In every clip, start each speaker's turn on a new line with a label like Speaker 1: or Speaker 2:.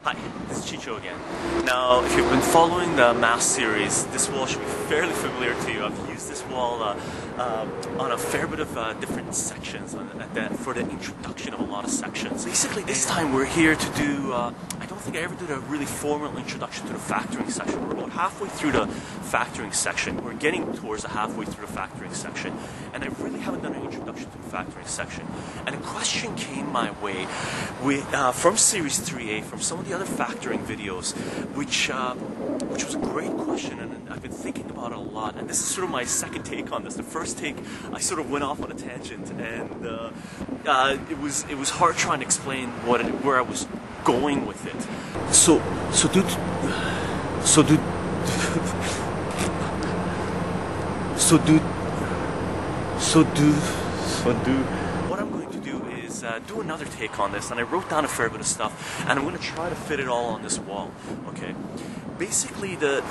Speaker 1: Hi, this is Chycho again. Now, if you've been following the math series, this wall should be fairly familiar to you. I've used this wall on a fair bit of different sections for the introduction of a lot of sections. Basically, this time we're here to do, I don't think I ever did a really formal introduction to the factoring section. We're about halfway through the factoring section. We're getting towards the halfway through the factoring section. And I really haven't done an introduction to the factoring section. And a question came my way from Series 3A, from some of the other factoring videos, which was a great question, and I've been thinking about it a lot. And this is sort of my second take on this. The first take, I sort of went off on a tangent, and it was hard trying to explain where I was going with it. So what I'm going to do is do another take on this, and I wrote down a fair bit of stuff, and I'm going to try to fit it all on this wall. Okay. Basically, the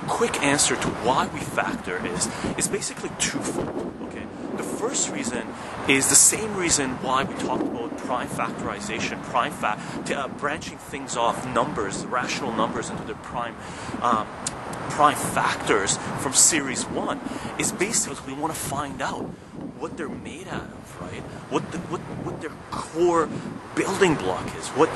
Speaker 1: quick answer to why we factor is basically twofold. Okay. The first reason is the same reason why we talked about prime factorization, branching things off, numbers, rational numbers into their prime factors from Series 1, is basically we want to find out what they're made out of, right? What their core building block is, what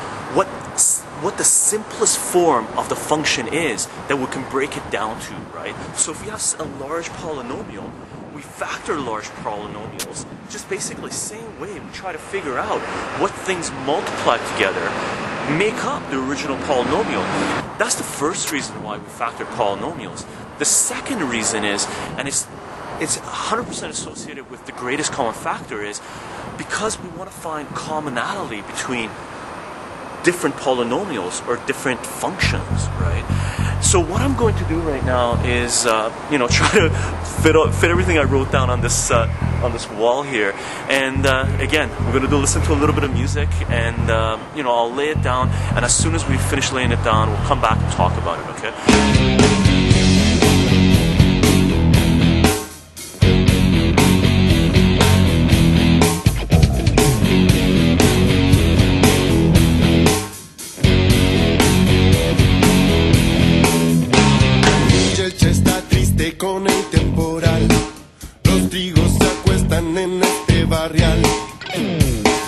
Speaker 1: the simplest form of the function is that we can break it down to, right? So if we have a large polynomial, we factor large polynomials just basically same way. We try to figure out what things multiplied together make up the original polynomial. That's the first reason why we factor polynomials. The second reason is, and it's 100% associated with the greatest common factor, is because we want to find commonality between different polynomials or different functions, right? So what I'm going to do right now is, try to fit everything I wrote down on this wall here. And again, we're going to listen to a little bit of music, and I'll lay it down. And as soon as we finish laying it down, we'll come back and talk about it. Okay?
Speaker 2: Con el temporal, los trigos se acuestan en este barrial.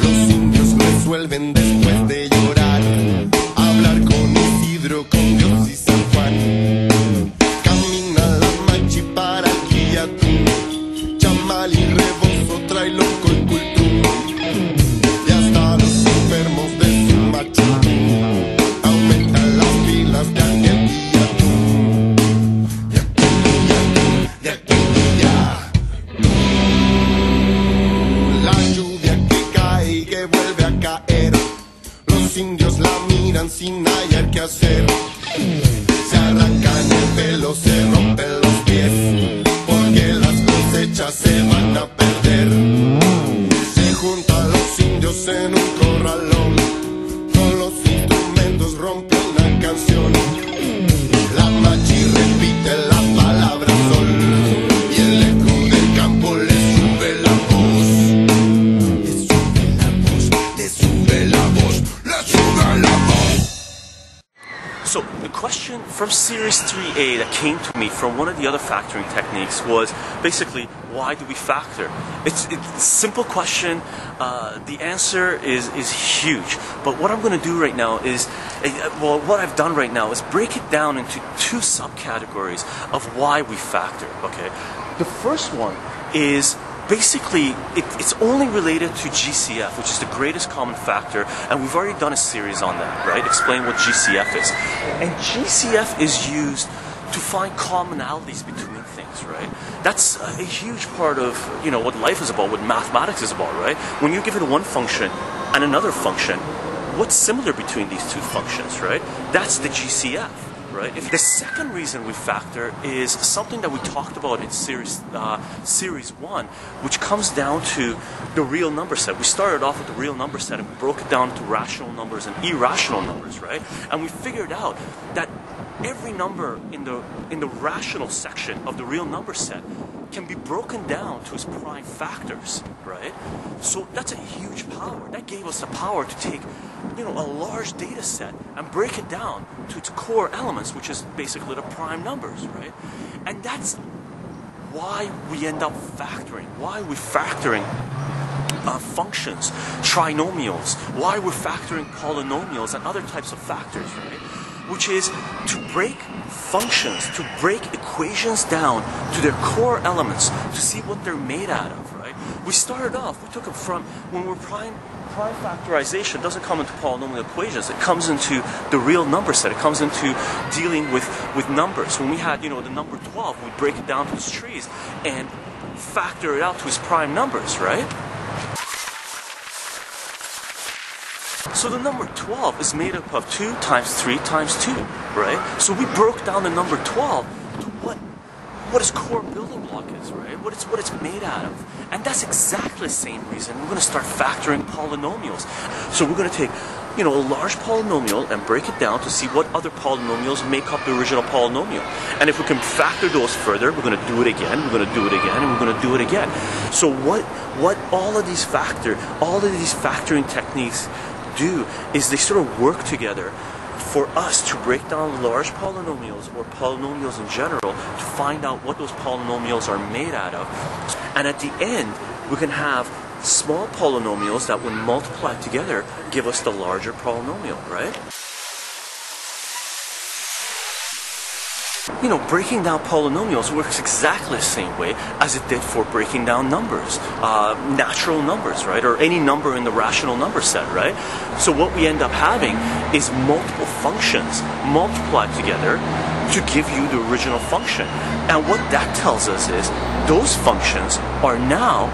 Speaker 2: Los indios resuelven después de llorar, hablar con Isidro, con Dios y San Juan. Camina la machi para Guillatún, Chamal y revoso, trailonco y cultrúm. Y hasta los enfermos de su machitún aumentan las pilas de aquel Guillatún. Indios la miran sin hallar qué hacer. Se arrancan el pelo, se rompen los pies, porque las cosechas se van a perder. Se juntan los indios en un corralón, con los instrumentos rompe una canción. La machi repite la palabra sol, y el eco del campo le sube la voz. Le sube la voz, le sube la voz.
Speaker 1: So the question from Series 3A that came to me from one of the other factoring techniques was basically, why do we factor? It's a simple question. The answer is huge. But what I'm going to do right now is, what I've done right now is break it down into two subcategories of why we factor. Okay, the first one is basically, it's only related to GCF, which is the greatest common factor, and we've already done a series on that, right? Explain what GCF is. And GCF is used to find commonalities between things, right? That's a huge part of, what life is about, what mathematics is about, right? When you give it one function and another function, what's similar between these two functions, right? That's the GCF. Right? The second reason we factor is something that we talked about in Series 1, which comes down to the real number set. We started off with the real number set and we broke it down to rational numbers and irrational numbers, right? And we figured out that every number in the rational section of the real number set can be broken down to its prime factors, right? So that's a huge power. That gave us the power to take a large data set and break it down to its core elements, which is basically the prime numbers, right? And that's why we end up factoring, why we're factoring functions, trinomials, why we're factoring polynomials and other types of factors, right? Which is to break functions, to break equations down to their core elements, to see what they're made out of, right? We started off, we took it from, when we're prime factorization doesn't come into polynomial equations, it comes into the real number set, it comes into dealing with numbers. When we had, the number 12, we break it down to its trees and factor it out to its prime numbers, right? So the number 12 is made up of 2 times 3 times 2, right? So we broke down the number 12 to what its core building block is, right? What it's made out of. And that's exactly the same reason we're going to start factoring polynomials. So we're going to take, a large polynomial and break it down to see what other polynomials make up the original polynomial. And if we can factor those further, we're going to do it again, we're going to do it again, and we're going to do it again. So what all of these factoring techniques do is they sort of work together for us to break down large polynomials or polynomials in general to find out what those polynomials are made out of. And at the end, we can have small polynomials that when multiplied together give us the larger polynomial, right? Breaking down polynomials works exactly the same way as it did for breaking down numbers, natural numbers, right? Or any number in the rational number set, right? So what we end up having is multiple functions multiplied together to give you the original function. And what that tells us is those functions are now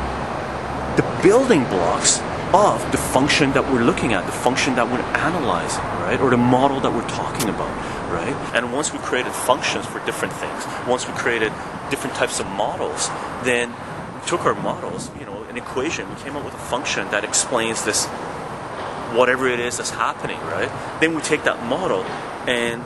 Speaker 1: the building blocks of the function that we're looking at, the function that we're analyzing, right? Or the model that we're talking about. Right? And once we created functions for different things, once we created different types of models, then we took our models, an equation, we came up with a function that explains this, whatever it is that's happening, right? Then we take that model and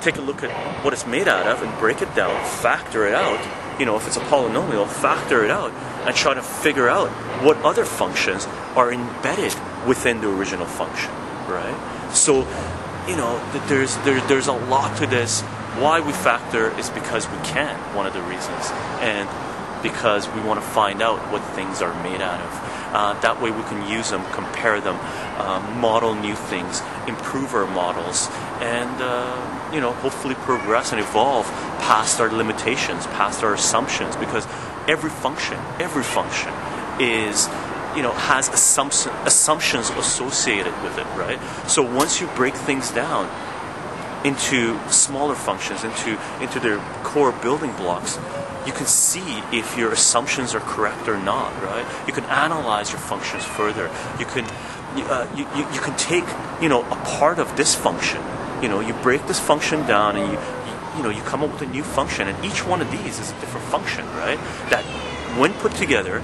Speaker 1: take a look at what it's made out of and break it down, factor it out, if it's a polynomial, factor it out and try to figure out what other functions are embedded within the original function, right? So, there's a lot to this. Why we factor is because we can, one of the reasons, and because we want to find out what things are made out of. That way we can use them, compare them, model new things, improve our models, and hopefully progress and evolve past our limitations, past our assumptions, because every function is has assumptions associated with it, right? So once you break things down into smaller functions, into their core building blocks, you can see if your assumptions are correct or not, right? You can analyze your functions further. You can take a part of this function. You break this function down and you come up with a new function, and each one of these is a different function, right? That when put together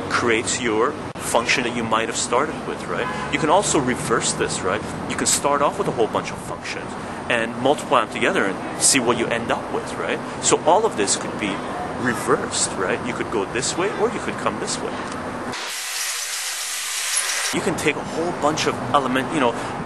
Speaker 1: creates your function that you might have started with, right? You can also reverse this, right? You can start off with a whole bunch of functions and multiply them together and see what you end up with, right? So all of this could be reversed, right? You could go this way or you could come this way. You can take a whole bunch of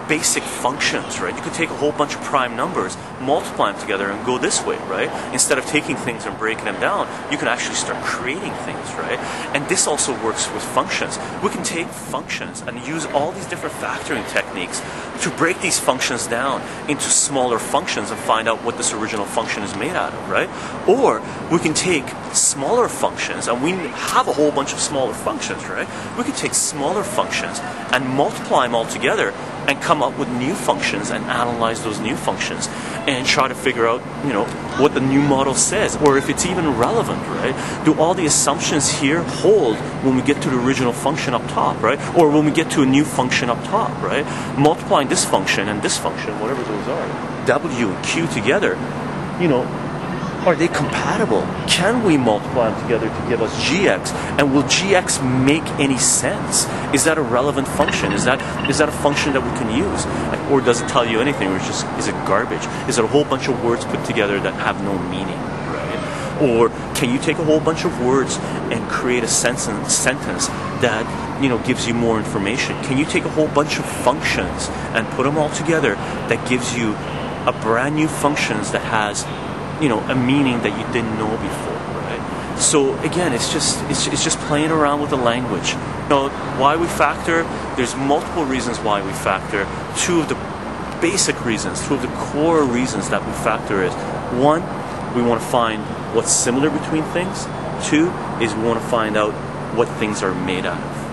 Speaker 1: basic functions, right? You can take a whole bunch of prime numbers, multiply them together and go this way, right? Instead of taking things and breaking them down, you can actually start creating things, right? And this also works with functions. We can take functions and use all these different factoring techniques to break these functions down into smaller functions and find out what this original function is made out of, right? Or we can take smaller functions, and we have a whole bunch of smaller functions, right? We can take smaller functions and multiply them all together and come up with new functions and analyze those new functions and try to figure out, what the new model says, or if it's even relevant, right? Do all the assumptions here hold when we get to the original function up top, right? Or when we get to a new function up top, right? Multiplying this function and this function, whatever those are, W and Q together, are they compatible? Can we multiply them together to give us gx? And will gx make any sense? Is that a relevant function? Is that a function that we can use? Or does it tell you anything? Or is it garbage? Is it a whole bunch of words put together that have no meaning? Right? Or can you take a whole bunch of words and create a sentence that gives you more information? Can you take a whole bunch of functions and put them all together that gives you a brand new functions that has a meaning that you didn't know before, right? So again, it's just playing around with the language. Why we factor? There's multiple reasons why we factor. Two of the basic reasons, two of the core reasons that we factor is, one, we want to find what's similar between things. Two is we want to find out what things are made out of.